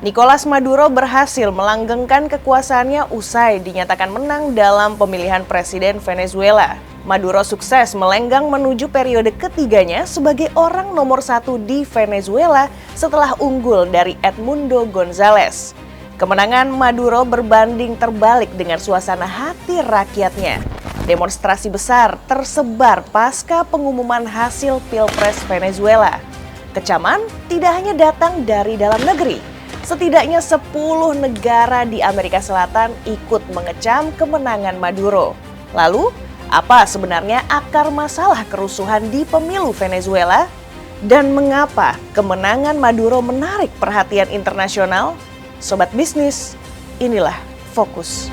Nicolas Maduro berhasil melanggengkan kekuasaannya usai dinyatakan menang dalam pemilihan presiden Venezuela. Maduro sukses melenggang menuju periode ketiganya sebagai orang nomor satu di Venezuela setelah unggul dari Edmundo González. Kemenangan Maduro berbanding terbalik dengan suasana hati rakyatnya. Demonstrasi besar tersebar pasca pengumuman hasil Pilpres Venezuela. Kecaman tidak hanya datang dari dalam negeri. Setidaknya 10 negara di Amerika Selatan ikut mengecam kemenangan Maduro. Lalu, apa sebenarnya akar masalah kerusuhan di pemilu Venezuela? Dan mengapa kemenangan Maduro menarik perhatian internasional? Sobat bisnis, inilah Fokus.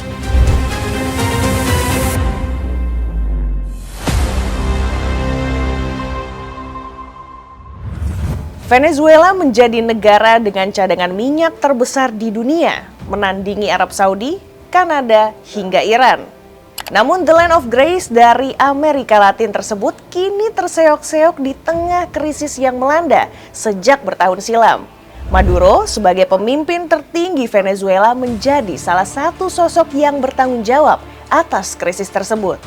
Venezuela menjadi negara dengan cadangan minyak terbesar di dunia, menandingi Arab Saudi, Kanada, hingga Iran. Namun The Land of Grace dari Amerika Latin tersebut kini terseok-seok di tengah krisis yang melanda sejak bertahun silam. Maduro sebagai pemimpin tertinggi Venezuela menjadi salah satu sosok yang bertanggung jawab atas krisis tersebut.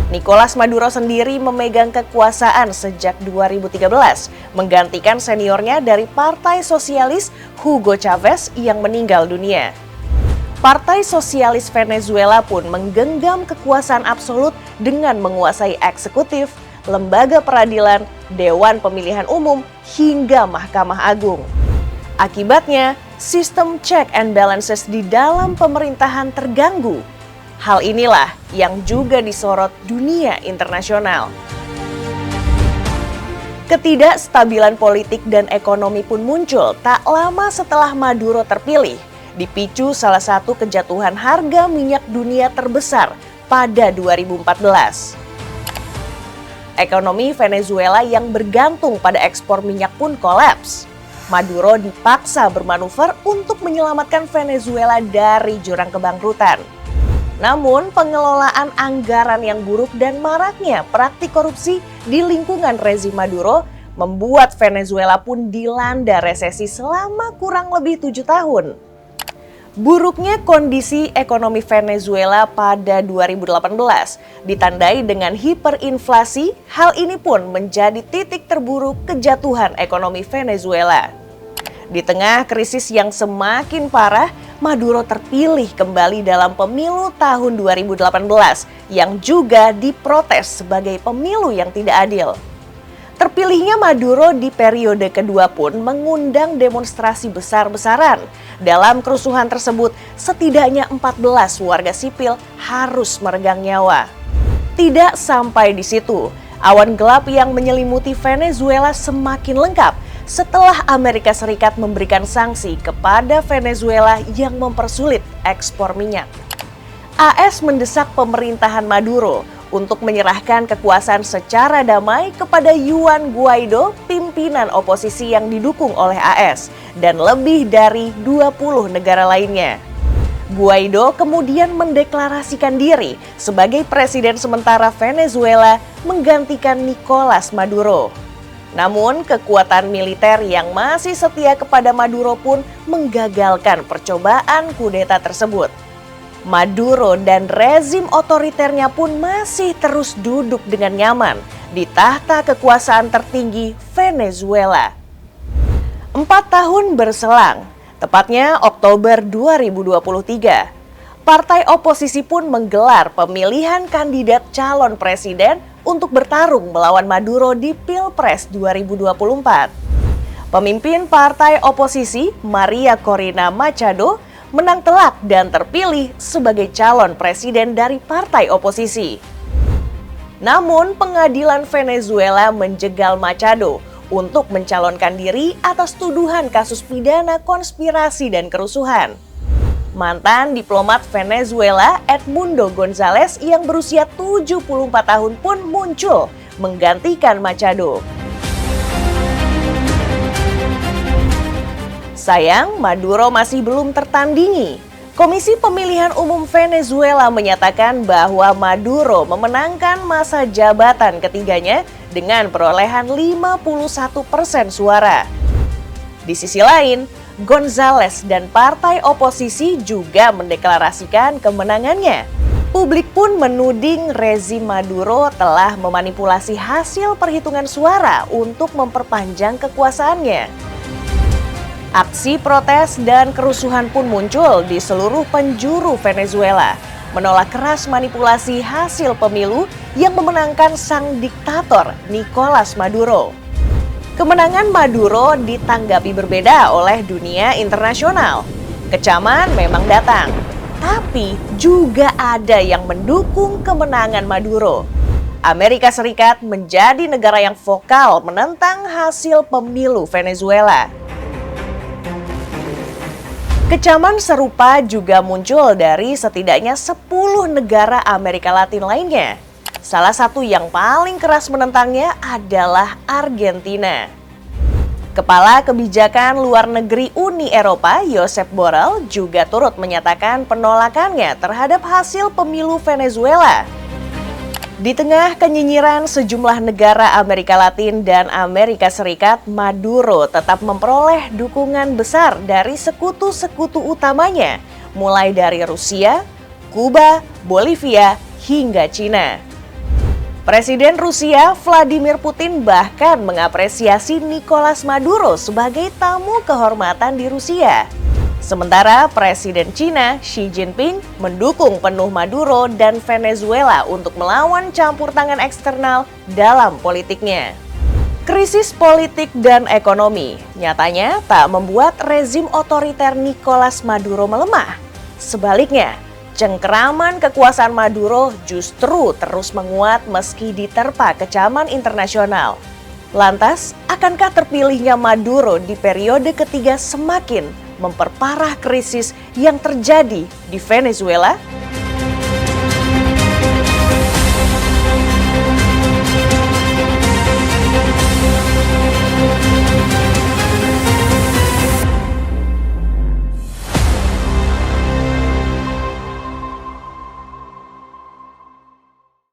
Nicolas Maduro sendiri memegang kekuasaan sejak 2013, menggantikan seniornya dari Partai Sosialis Hugo Chavez yang meninggal dunia. Partai Sosialis Venezuela pun menggenggam kekuasaan absolut dengan menguasai eksekutif, lembaga peradilan, Dewan Pemilihan Umum, hingga Mahkamah Agung. Akibatnya, sistem check and balances di dalam pemerintahan terganggu. Hal inilah yang juga disorot dunia internasional. Ketidakstabilan politik dan ekonomi pun muncul tak lama setelah Maduro terpilih, dipicu salah satu kejatuhan harga minyak dunia terbesar pada 2014. Ekonomi Venezuela yang bergantung pada ekspor minyak pun kolaps. Maduro dipaksa bermanuver untuk menyelamatkan Venezuela dari jurang kebangkrutan. Namun, pengelolaan anggaran yang buruk dan maraknya praktik korupsi di lingkungan rezim Maduro membuat Venezuela pun dilanda resesi selama kurang lebih 7 tahun. Buruknya kondisi ekonomi Venezuela pada 2018 ditandai dengan hiperinflasi. Hal ini pun menjadi titik terburuk kejatuhan ekonomi Venezuela. Di tengah krisis yang semakin parah, Maduro terpilih kembali dalam pemilu tahun 2018 yang juga diprotes sebagai pemilu yang tidak adil. Terpilihnya Maduro di periode kedua pun mengundang demonstrasi besar-besaran. Dalam kerusuhan tersebut, setidaknya 14 warga sipil harus meregang nyawa. Tidak sampai di situ, awan gelap yang menyelimuti Venezuela semakin lengkap setelah Amerika Serikat memberikan sanksi kepada Venezuela yang mempersulit ekspor minyak. AS mendesak pemerintahan Maduro untuk menyerahkan kekuasaan secara damai kepada Juan Guaido, pimpinan oposisi yang didukung oleh AS, dan lebih dari 20 negara lainnya. Guaido kemudian mendeklarasikan diri sebagai presiden sementara Venezuela menggantikan Nicolas Maduro. Namun, kekuatan militer yang masih setia kepada Maduro pun menggagalkan percobaan kudeta tersebut. Maduro dan rezim otoriternya pun masih terus duduk dengan nyaman di tahta kekuasaan tertinggi Venezuela. 4 tahun berselang, tepatnya Oktober 2023, partai oposisi pun menggelar pemilihan kandidat calon presiden untuk bertarung melawan Maduro di Pilpres 2024. Pemimpin partai oposisi, Maria Corina Machado, menang telak dan terpilih sebagai calon presiden dari partai oposisi. Namun, pengadilan Venezuela menjegal Machado untuk mencalonkan diri atas tuduhan kasus pidana konspirasi dan kerusuhan. Mantan diplomat Venezuela Edmundo González yang berusia 74 tahun pun muncul menggantikan Machado. Sayang, Maduro masih belum tertandingi. Komisi Pemilihan Umum Venezuela menyatakan bahwa Maduro memenangkan masa jabatan ketiganya dengan perolehan 51% suara. Di sisi lain, Gonzales dan partai oposisi juga mendeklarasikan kemenangannya. Publik pun menuding rezim Maduro telah memanipulasi hasil perhitungan suara untuk memperpanjang kekuasaannya. Aksi protes dan kerusuhan pun muncul di seluruh penjuru Venezuela, menolak keras manipulasi hasil pemilu yang memenangkan sang diktator Nicolas Maduro. Kemenangan Maduro ditanggapi berbeda oleh dunia internasional. Kecaman memang datang, tapi juga ada yang mendukung kemenangan Maduro. Amerika Serikat menjadi negara yang vokal menentang hasil pemilu Venezuela. Kecaman serupa juga muncul dari setidaknya 10 negara Amerika Latin lainnya. Salah satu yang paling keras menentangnya adalah Argentina. Kepala Kebijakan Luar Negeri Uni Eropa, Josep Borrell, juga turut menyatakan penolakannya terhadap hasil pemilu Venezuela. Di tengah kenyinyiran sejumlah negara Amerika Latin dan Amerika Serikat, Maduro tetap memperoleh dukungan besar dari sekutu-sekutu utamanya, mulai dari Rusia, Kuba, Bolivia, hingga Cina. Presiden Rusia Vladimir Putin bahkan mengapresiasi Nicolas Maduro sebagai tamu kehormatan di Rusia. Sementara Presiden Cina Xi Jinping mendukung penuh Maduro dan Venezuela untuk melawan campur tangan eksternal dalam politiknya. Krisis politik dan ekonomi nyatanya tak membuat rezim otoriter Nicolas Maduro melemah. Sebaliknya, cengkeraman kekuasaan Maduro justru terus menguat meski diterpa kecaman internasional. Lantas, akankah terpilihnya Maduro di periode ketiga semakin memperparah krisis yang terjadi di Venezuela?